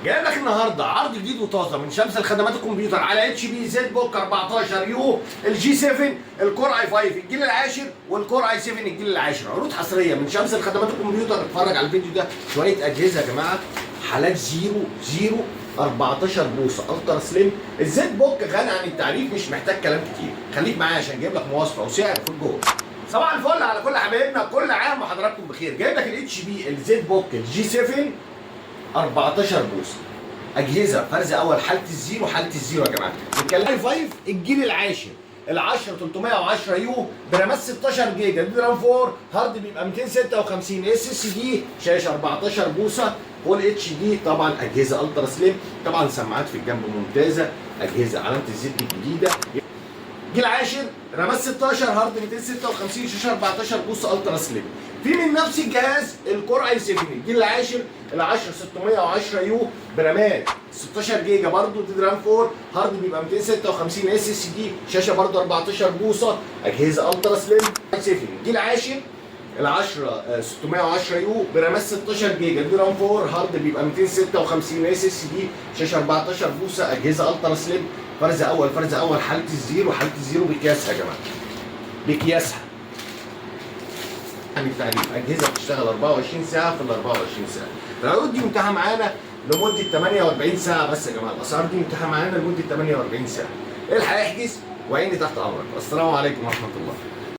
جاي لك النهارده عرض جديد وطازه من شمس الخدمات الكمبيوتر على اتش بي زد بوك 14 يو الجي 7 الكور اي 5 الجيل العاشر والكور اي 7 الجيل العاشر. عروض حصريه من شمس الخدمات الكمبيوتر. اتفرج على الفيديو ده. شويه اجهزه يا جماعه، حالات زيرو 14 بوصه الترا سليم. الزد بوك غني عن التعريف، مش محتاج كلام كتير. خليك معايا عشان جايب لك مواصفه وسعر في الجول. صباح الفل على كل حبايبنا، كل عام وحضراتكم بخير. جايب لك الاتش بي الزد بوك الجي 7 14 بوصه. اجهزه فرز اول، حاله الزيرو يا جماعه. نتكلم 5 الجيل العاشر ال10 310 يو برامات 16 جيجا دي رام 4 هارد بيبقى 256 اس اس دي، شاشه 14 بوصه فول اتش دي. طبعا اجهزه الترا سليم، طبعا سماعات في الجنب ممتازه، اجهزه علامه الزد الجديده. جيل عاشر رامات 16 هارد 256 شاشه 14 بوصه الترا سليم. في من نفس الجهاز الكور اي 7 الجيل العاشر ال10 610 يو برامات 16 جيجا برضه دي رام 4 هارد بيبقى 256 اس اس دي، شاشه برضه 14 بوصه، اجهزه الترا سليم. اي 7 الجيل العاشر ال10 610 يو برامات 16 جيجا دي رام 4 هارد بيبقى 256 اس اس دي، شاشه 14 بوصه، اجهزه الترا سليم. فرز اول حاله الزيرو بقياسها يا جماعه، بقياسها يعني التعريف. اجهزه بتشتغل 24 ساعه في ال 24 ساعه. العروض دي متاحه معانا لمده 48 ساعه بس يا جماعه. الاسعار دي متاحه معانا لمده 48 ساعه. الحق احجز وعيني تحت امرك. السلام عليكم ورحمه الله.